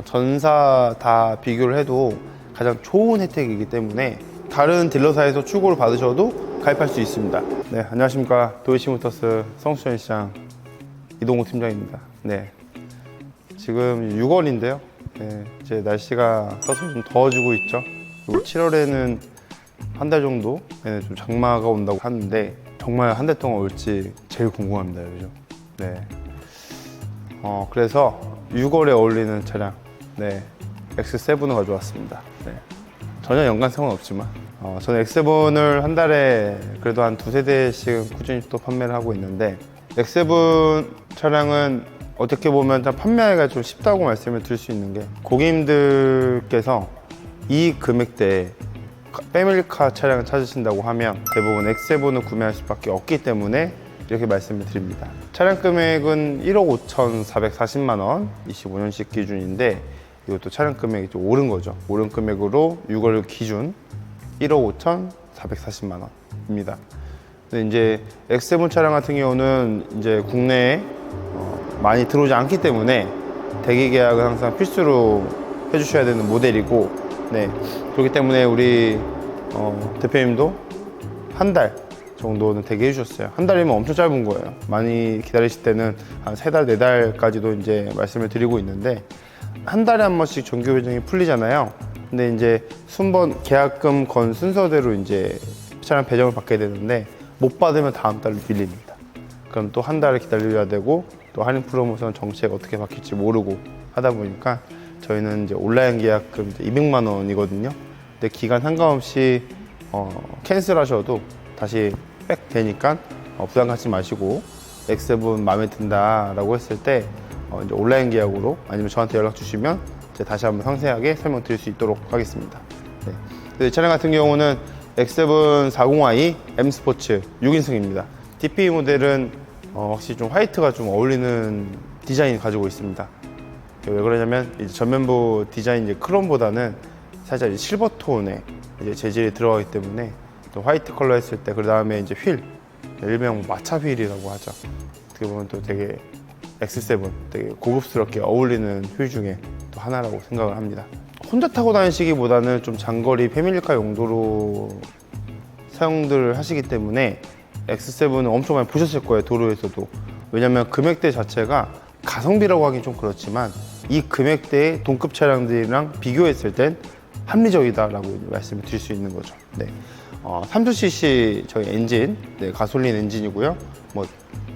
전사 다 비교를 해도 가장 좋은 혜택이기 때문에 다른 딜러사에서 출고를 받으셔도 가입할 수 있습니다. 네, 안녕하십니까. 도이치모터스 성수전시장 이동호 팀장입니다. 네, 지금 6월인데요. 네, 이제 날씨가 서서히 좀 더워지고 있죠. 그리고 7월에는 한 달 정도 좀 장마가 온다고 하는데 정말 한 달 동안 올지 제일 궁금합니다, 요즘. 네. 그래서 6월에 어울리는 차량, 네, X7을 가져왔습니다. 네. 전혀 연관성은 없지만, 저는 X7을 한 달에 그래도 한 두세 대씩 꾸준히 또 판매를 하고 있는데, X7 차량은 어떻게 보면 판매하기가 좀 쉽다고 말씀을 드릴 수 있는 게, 고객님들께서 이 금액대에 패밀리카 차량을 찾으신다고 하면 대부분 X7을 구매할 수밖에 없기 때문에 이렇게 말씀을 드립니다. 차량 금액은 1억 5,440만 원, 25년식 기준인데 이것도 차량 금액이 좀 오른 거죠. 오른 금액으로 6월 기준 1억 5,440만 원입니다. 근데 이제 X7 차량 같은 경우는 이제 국내에 많이 들어오지 않기 때문에 대기 계약은 항상 필수로 해주셔야 되는 모델이고, 네, 그렇기 때문에 우리 대표님도 한 달 정도는 대기해 주셨어요. 한 달이면 엄청 짧은 거예요. 많이 기다리실 때는 한 3달, 4달까지도 이제 말씀을 드리고 있는데, 한 달에 한 번씩 정규 배정이 풀리잖아요. 근데 이제 순번 계약금 건 순서대로 이제 차량 배정을 받게 되는데, 못 받으면 다음 달로 밀립니다. 그럼 또 한 달을 기다려야 되고, 또 할인 프로모션 정책 어떻게 바뀔지 모르고 하다 보니까 저희는 이제 온라인 계약금 이제 200만 원이거든요. 근데 기간 상관없이 캔슬 하셔도 다시 백 되니까 부담 갖지 마시고, X7 마음에 든다라고 했을 때 이제 온라인 계약으로 아니면 저한테 연락 주시면 이제 다시 한번 상세하게 설명드릴 수 있도록 하겠습니다. 네. 이 차량 같은 경우는 X7 40i M 스포츠 6인승입니다. DP 모델은 확실히 좀 화이트가 좀 어울리는 디자인 가지고 있습니다. 왜 그러냐면 이제 전면부 디자인 이제 크롬보다는 살짝 이제 실버 톤의 이제 재질이 들어가기 때문에 또 화이트 컬러 했을 때, 그 다음에 이제 휠, 일명 마차 휠이라고 하죠. 어떻게 보면 또 되게 X7 되게 고급스럽게 어울리는 휠 중에 또 하나라고 생각을 합니다. 혼자 타고 다니시기보다는 좀 장거리 패밀리카 용도로 사용들 하시기 때문에 X7은 엄청 많이 보셨을 거예요, 도로에서도. 왜냐면 금액대 자체가 가성비라고 하긴 좀 그렇지만 이 금액대의 동급 차량들이랑 비교했을 땐 합리적이다라고 말씀을 드릴 수 있는 거죠. 네. 30cc 저희 엔진, 네, 가솔린 엔진이고요. 뭐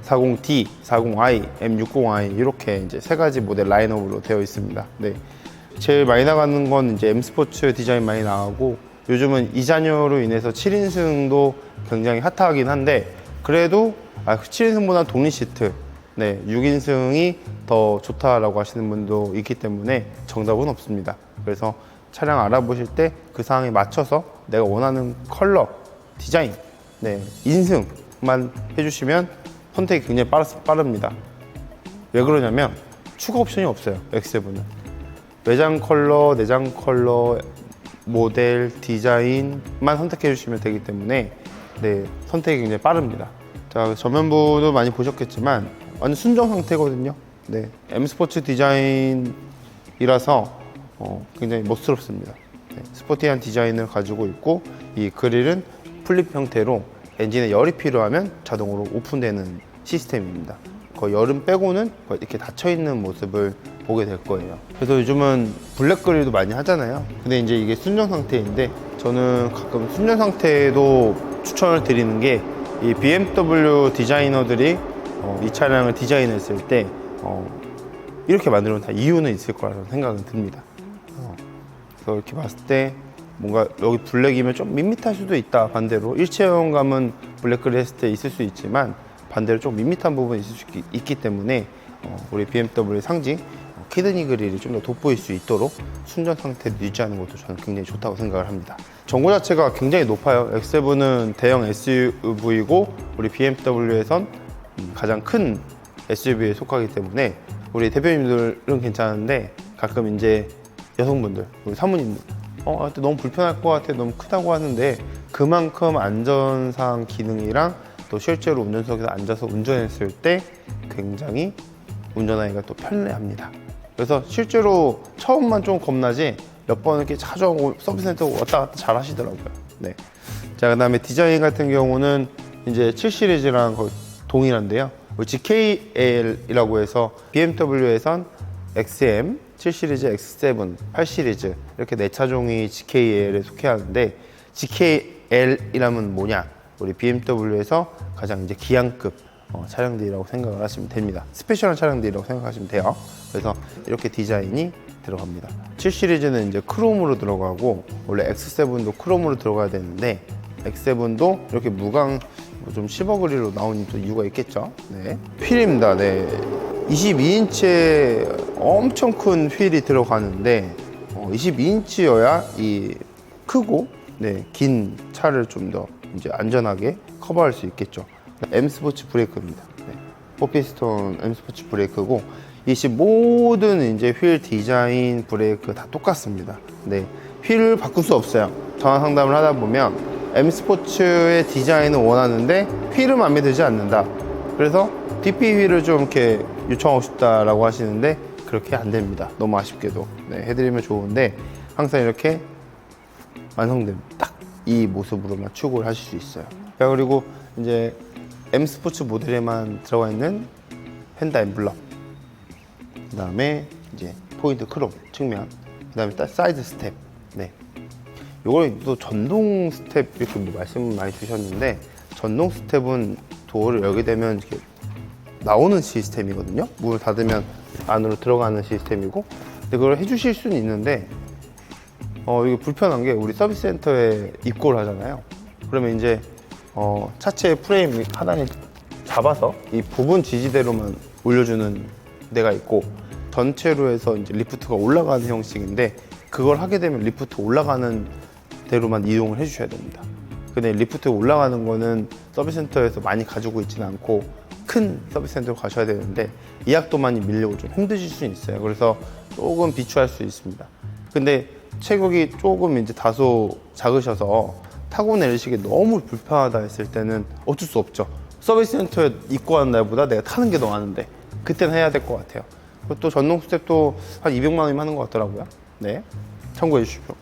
40D, 40i, M60i 이렇게 이제 세 가지 모델 라인업으로 되어 있습니다. 네. 제일 많이 나가는 건 이제 M 스포츠 디자인 많이 나가고, 요즘은 이자녀로 인해서 7인승도 굉장히 핫하긴 한데, 그래도 7인승보다 독립 시트, 네, 6인승이 더 좋다라고 하시는 분도 있기 때문에 정답은 없습니다. 그래서 차량 알아보실 때 그 상황에 맞춰서 내가 원하는 컬러, 디자인, 네, 인승만 해주시면 선택이 굉장히 빠릅니다. 왜 그러냐면 추가 옵션이 없어요, X7은. 외장 컬러, 내장 컬러, 모델, 디자인만 선택해 주시면 되기 때문에, 네, 선택이 굉장히 빠릅니다. 자, 전면부도 많이 보셨겠지만 완전 순정 상태거든요. 네, M 스포츠 디자인이라서 굉장히 멋스럽습니다. 네, 스포티한 디자인을 가지고 있고, 이 그릴은 플립 형태로 엔진에 열이 필요하면 자동으로 오픈되는 시스템입니다. 거의 열은 빼고는 거의 이렇게 닫혀있는 모습을 보게 될 거예요. 그래서 요즘은 블랙 그릴도 많이 하잖아요. 근데 이제 이게 순정 상태인데, 저는 가끔 순정 상태도 추천을 드리는 게, 이 BMW 디자이너들이 이 차량을 디자인했을 때 이렇게 만들면 다 이유는 있을 거라는 생각은 듭니다. 그래서 이렇게 봤을 때 뭔가 여기 블랙이면 좀 밋밋할 수도 있다. 반대로 일체형감은 블랙 그릴 했을 때 있을 수 있지만 반대로 좀 밋밋한 부분이 있을 수 있기 때문에 우리 BMW 상징 키드니 그릴이 좀 더 돋보일 수 있도록 순정 상태를 유지하는 것도 저는 굉장히 좋다고 생각을 합니다. 전고 자체가 굉장히 높아요. X7은 대형 SUV이고 우리 BMW에선 가장 큰 SUV에 속하기 때문에 우리 대표님들은 괜찮은데, 가끔 이제 여성분들, 우리 사모님들 너무 불편할 것 같아, 너무 크다고 하는데, 그만큼 안전상 기능이랑 또 실제로 운전석에서 앉아서 운전했을 때 굉장히 운전하기가 또 편리합니다. 그래서 실제로 처음만 좀 겁나지 몇 번 이렇게 자주 하고 서비스 센터 왔다 갔다 잘 하시더라고요. 네. 자, 그 다음에 디자인 같은 경우는 이제 7 시리즈랑 거의 동일한데요. GKL이라고 해서 BMW에선 XM, 7 시리즈, X7, 8 시리즈 이렇게 네 차종이 GKL에 속해하는데 GKL이라면 뭐냐? 우리 BMW에서 가장 이제 기한급 차량들이라고 생각을 하시면 됩니다. 스페셜한 차량들이라고 생각하시면 돼요. 그래서 이렇게 디자인이 들어갑니다. 7 시리즈는 이제 크롬으로 들어가고 원래 X7도 크롬으로 들어가야 되는데 X7도 이렇게 무광 좀 실버그리로 나오니 또 이유가 있겠죠. 네. 휠입니다. 네. 22인치에 엄청 큰 휠이 들어가는데 22인치여야 이 크고 네, 긴 차를 좀 더 이제 안전하게 커버할 수 있겠죠. M 스포츠 브레이크입니다. 네. 4피스톤 M 스포츠 브레이크고 이 모든 이제 휠 디자인 브레이크 다 똑같습니다. 네. 휠을 바꿀 수 없어요. 전화 상담을 하다 보면 M 스포츠의 디자인을 원하는데 휠은 마음에 들지 않는다. 그래서 DP 휠을 좀 이렇게 요청하고 싶다라고 하시는데 그렇게 안 됩니다. 너무 아쉽게도. 네, 해드리면 좋은데 항상 이렇게 완성된 딱 이 모습으로만 추구를 하실 수 있어요. 자, 그리고 이제 M 스포츠 모델에만 들어가 있는 펜다 엠블럼, 그 다음에 이제 포인트 크롬 측면, 그 다음에 사이드 스텝. 네. 요걸 또 전동 스텝 이렇게 뭐 말씀 많이 주셨는데 전동 스텝은 도어를 열게 되면 이렇게 나오는 시스템이거든요. 문을 닫으면 안으로 들어가는 시스템이고, 근데 그걸 해주실 수는 있는데 이게 불편한 게 우리 서비스 센터에 입고를 하잖아요. 그러면 이제 차체 프레임 하단에 잡아서 이 부분 지지대로만 올려주는 데가 있고 전체로 해서 이제 리프트가 올라가는 형식인데 그걸 하게 되면 리프트 올라가는 대로만 이동을 해주셔야 됩니다. 근데 리프트 올라가는 거는 서비스 센터에서 많이 가지고 있지는 않고 큰 서비스 센터로 가셔야 되는데 예약도만이 밀리고 좀 힘드실 수 있어요. 그래서 조금 비추할 수 있습니다. 근데 체격이 조금 이제 다소 작으셔서 타고 내리시기 너무 불편하다 했을 때는 어쩔 수 없죠. 서비스 센터에 입고하는 날보다 내가 타는 게 더 많은데 그때는 해야 될 것 같아요. 또 전동 스텝도 한 200만 원이면 하는 것 같더라고요. 네, 참고해 주십시오.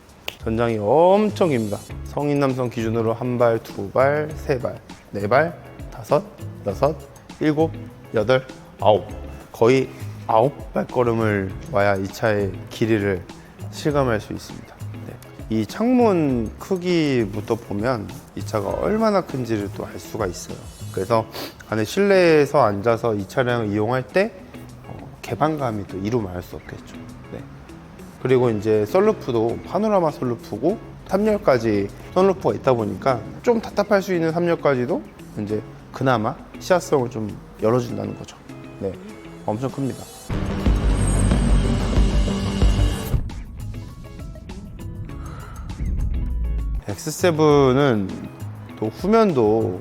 전장이 엄청 깁니다. 성인 남성 기준으로 한 발, 두 발, 세 발, 네 발, 다섯, 여섯, 일곱, 여덟, 아홉. 거의 9발걸음을 와야 이 차의 길이를 실감할 수 있습니다. 네. 이 창문 크기부터 보면 이 차가 얼마나 큰지를 또 알 수가 있어요. 그래서 안에 실내에서 앉아서 이 차량을 이용할 때 개방감이 또 이루 말할 수 없겠죠. 네. 그리고 이제 썬루프도 파노라마 썬루프고 3열까지 썬루프가 있다 보니까 좀 답답할 수 있는 3열까지도 이제 그나마 시야성을 좀 열어준다는 거죠. 네. 엄청 큽니다. X7은 또 후면도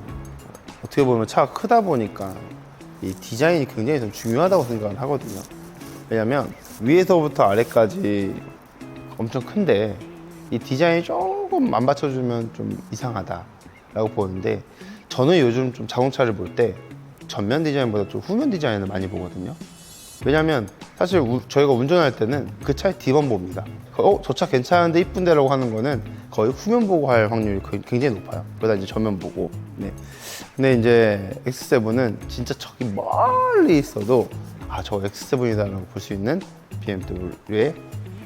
어떻게 보면 차가 크다 보니까 이 디자인이 굉장히 좀 중요하다고 생각을 하거든요. 왜냐면 위에서부터 아래까지 엄청 큰데 이 디자인이 조금 안 받쳐주면 좀 이상하다라고 보는데 저는 요즘 좀 자동차를 볼 때 전면 디자인보다 좀 후면 디자인을 많이 보거든요. 왜냐면 사실 저희가 운전할 때는 그 차의 뒤만 봅니다. 저 차 괜찮은데 이쁜데 라고 하는 거는 거의 후면 보고 할 확률이 굉장히 높아요. 그러다 이제 전면 보고. 네. 근데 이제 X7은 진짜 저기 멀리 있어도 저 X7이다라고 볼 수 있는 BMW의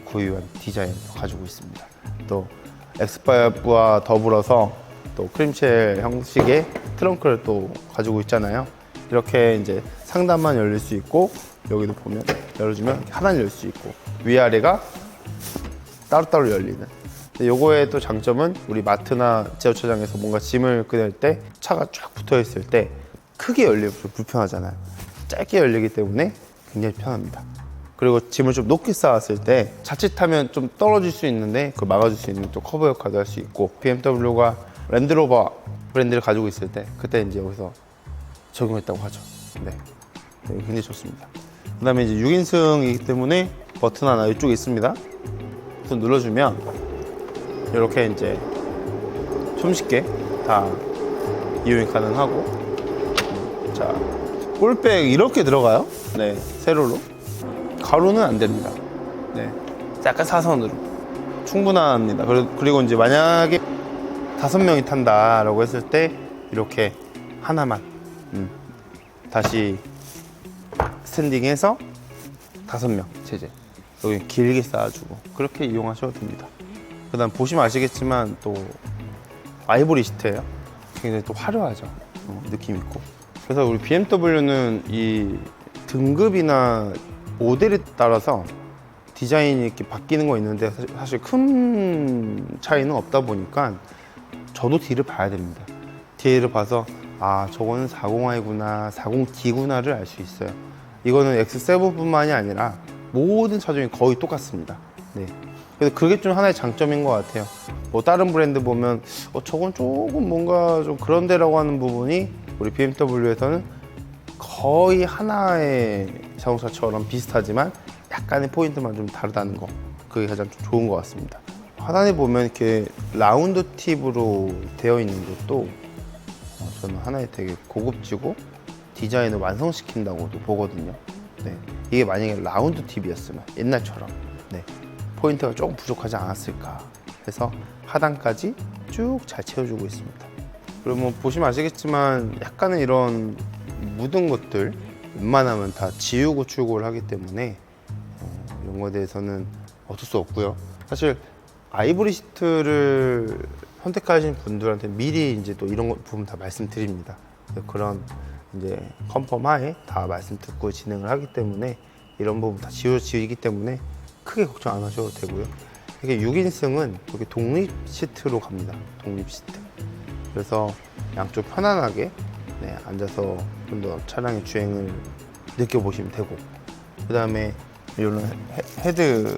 고유한 디자인을 가지고 있습니다. 또 X5와 더불어서 또 크림쉘 형식의 트렁크를 또 가지고 있잖아요. 이렇게 이제 상단만 열릴 수 있고 여기도 보면 열어주면 하나는 열 수 있고 위아래가 따로따로 열리는. 요거의 또 장점은 우리 마트나 지하주차장에서 뭔가 짐을 꺼낼 때 차가 쫙 붙어 있을 때 크게 열리면 불편하잖아요. 짧게 열리기 때문에 굉장히 편합니다. 그리고 짐을 좀 높게 쌓았을 때 자칫하면 좀 떨어질 수 있는데 그걸 막아줄 수 있는 또 커버 역할도 할 수 있고 BMW가 랜드로버 브랜드를 가지고 있을 때 그때 이제 여기서 적용했다고 하죠. 네, 굉장히 좋습니다. 그 다음에 이제 6인승이기 때문에 버튼 하나 이쪽에 있습니다. 버튼 눌러주면 이렇게 이제 손쉽게 다 이용이 가능하고, 자, 볼백 이렇게 들어가요. 네, 세로로 가로는 안 됩니다. 네, 약간 사선으로 충분합니다. 그리고 이제 만약에 5명이 탄다라고 했을 때 이렇게 하나만 다시 스탠딩해서 5명 체제 여기 길게 쌓아주고 그렇게 이용하셔도 됩니다. 그다음 보시면 아시겠지만 또 아이보리 시트예요. 굉장히 또 화려하죠. 느낌 있고. 그래서 우리 BMW는 이 등급이나 모델에 따라서 디자인이 이렇게 바뀌는 거 있는데 사실 큰 차이는 없다 보니까 저도 뒤를 봐야 됩니다. 뒤를 봐서 아 저거는 40i구나 40D구나를 알 수 있어요. 이거는 X7뿐만이 아니라 모든 차종이 거의 똑같습니다. 네. 그래서 그게 좀 하나의 장점인 것 같아요. 뭐 다른 브랜드 보면 저건 조금 뭔가 좀 그런데라고 하는 부분이 우리 BMW에서는 거의 하나의 자동차처럼 비슷하지만 약간의 포인트만 좀 다르다는 거, 그게 가장 좀 좋은 것 같습니다. 하단에 보면 이렇게 라운드 팁으로 되어 있는 것도 저는 하나의 되게 고급지고 디자인을 완성시킨다고도 보거든요. 네. 이게 만약에 라운드 팁이었으면 옛날처럼 네. 포인트가 조금 부족하지 않았을까 해서 하단까지 쭉 잘 채워주고 있습니다. 그리고 뭐 보시면 아시겠지만 약간의 이런 묻은 것들 웬만하면 다 지우고 출고를 하기 때문에 이런 거에 대해서는 어쩔 수 없고요. 사실 아이보리 시트를 선택하신 분들한테 미리 이제 또 이런 부분 다 말씀드립니다. 그런 이제 컨펌 하에 다 말씀 듣고 진행을 하기 때문에 이런 부분 다 지우기 때문에 크게 걱정 안 하셔도 되고요. 이게 6인승은 이렇게 독립 시트로 갑니다. 독립 시트. 그래서 양쪽 편안하게 네, 앉아서 좀 더 차량의 주행을 느껴보시면 되고, 그 다음에 이런 헤드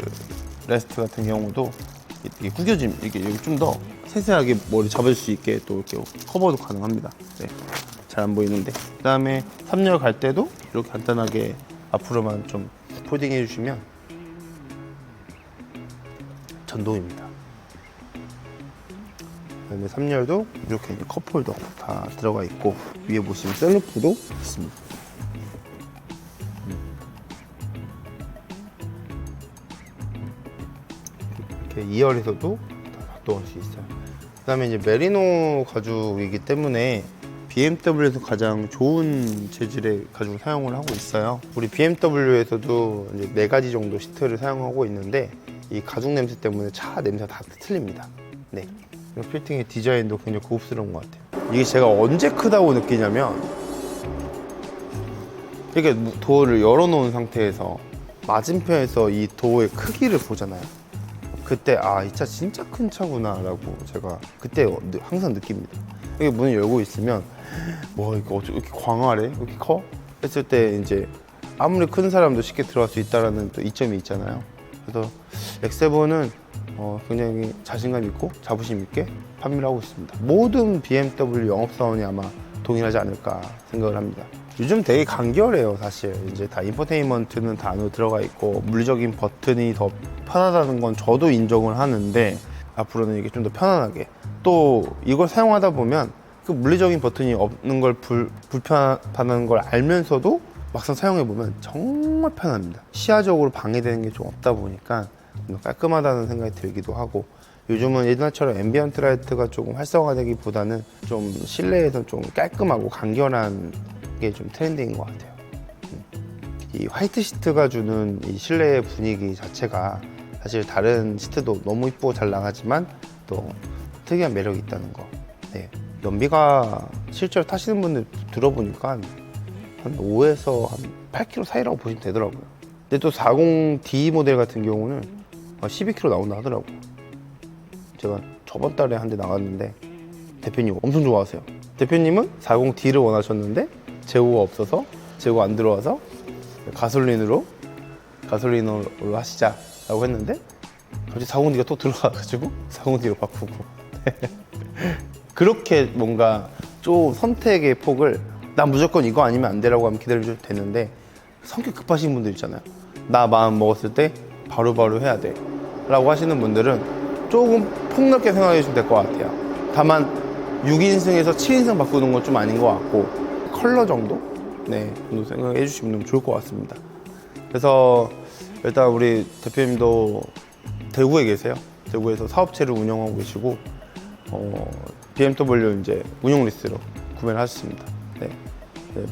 레스트 같은 경우도 이게 구겨짐, 이게 좀 더 세세하게 머리 잡을 수 있게 또 이렇게 커버도 가능합니다. 네, 잘 안 보이는데. 그 다음에 3열 갈 때도 이렇게 간단하게 앞으로만 좀 포딩 해주시면 전동입니다. 그다음에 3열도 이렇게 컵홀더 다 들어가 있고 위에 보시면 셀루프도 있습니다. 이렇게 2열에서도 다 작동할 수 있어요. 그다음에 이제 메리노 가죽이기 때문에 BMW에서 가장 좋은 재질의 가죽을 사용을 하고 있어요. 우리 BMW에서도 이제 4가지 정도 시트를 사용하고 있는데 이 가죽 냄새 때문에 차 냄새가 다 틀립니다. 네. 필팅의 디자인도 굉장히 고급스러운 것 같아요. 이게 제가 언제 크다고 느끼냐면 이렇게 도어를 열어놓은 상태에서 맞은편에서 이 도어의 크기를 보잖아요. 그때 아, 이 차 진짜 큰 차구나 라고 제가 그때 항상 느낍니다. 이게 문을 열고 있으면 뭐 이거 어떻게 이렇게 광활해? 이렇게 커? 했을 때 이제 아무리 큰 사람도 쉽게 들어갈 수 있다는 또 이점이 있잖아요. 그래서 X7은 굉장히 자신감 있고 자부심 있게 판매를 하고 있습니다. 모든 BMW 영업사원이 아마 동일하지 않을까 생각을 합니다. 요즘 되게 간결해요. 사실 이제 다 인포테인먼트는 다 안으로 들어가 있고 물리적인 버튼이 더 편하다는 건 저도 인정을 하는데 앞으로는 이게 좀 더 편안하게, 또 이걸 사용하다 보면 그 물리적인 버튼이 없는 걸 불편하다는 걸 알면서도 막상 사용해보면 정말 편합니다. 시야적으로 방해되는 게 좀 없다 보니까 깔끔하다는 생각이 들기도 하고, 요즘은 옛날처럼 앰비언트 라이트가 조금 활성화되기보다는 좀 실내에서 좀 깔끔하고 간결한 게 좀 트렌드인 것 같아요. 이 화이트 시트가 주는 이 실내의 분위기 자체가 사실 다른 시트도 너무 이쁘고 잘 나가지만 또 특이한 매력이 있다는 거. 네. 연비가 실제로 타시는 분들 들어보니까 한 5에서 한 8km 사이라고 보시면 되더라고요. 근데 또 40D 모델 같은 경우는 12km 나온다 하더라고요. 제가 저번 달에 한 대 나갔는데 대표님 엄청 좋아하세요. 대표님은 40D를 원하셨는데 재고가 없어서, 재고 안 들어와서 가솔린으로 하시자 라고 했는데 갑자기 40D가 또 들어와가지고 40D로 바꾸고 그렇게 뭔가 좀 선택의 폭을 난 무조건 이거 아니면 안 돼라고 하면 기다려줘도 되는데, 성격 급하신 분들 있잖아요. 나 마음 먹었을 때 바로바로 해야 돼 라고 하시는 분들은 조금 폭넓게 생각해 주시면 될 것 같아요. 다만 6인승에서 7인승 바꾸는 건 좀 아닌 것 같고 컬러 정도? 네, 정도 생각해 주시면 좋을 것 같습니다. 그래서 일단 우리 대표님도 대구에 계세요. 대구에서 사업체를 운영하고 계시고 BMW 이제 운용 리스로 구매를 하셨습니다. 네. 네.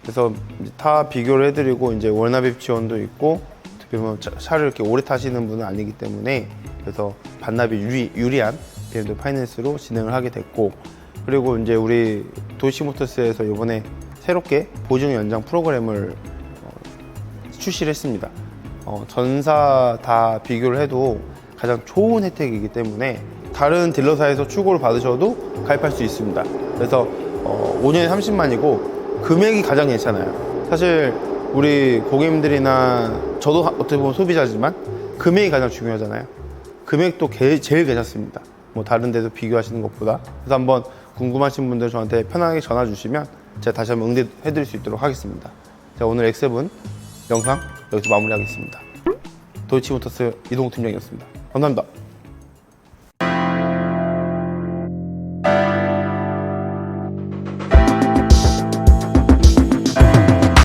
그래서 타 비교를 해드리고 이제 월납입 지원도 있고 어떻게 보면 차를 이렇게 오래 타시는 분은 아니기 때문에 그래서 반납이 유리한 BMW 파이낸스로 진행을 하게 됐고 그리고 이제 우리 도이치모터스에서 이번에 새롭게 보증 연장 프로그램을 출시를 했습니다. 전사 다 비교를 해도 가장 좋은 혜택이기 때문에 다른 딜러사에서 출고를 받으셔도 가입할 수 있습니다. 그래서 5년에 30만이고 금액이 가장 괜찮아요. 사실 우리 고객님들이나 저도 어떻게 보면 소비자지만 금액이 가장 중요하잖아요. 금액도 제일 괜찮습니다. 뭐 다른 데도 비교하시는 것보다. 그래서 한번 궁금하신 분들 저한테 편하게 전화 주시면 제가 다시 한번 응대해 드릴 수 있도록 하겠습니다. 자, 오늘 X7 영상 여기서 마무리하겠습니다. 도이치모터스 이동욱 팀장이었습니다. 감사합니다.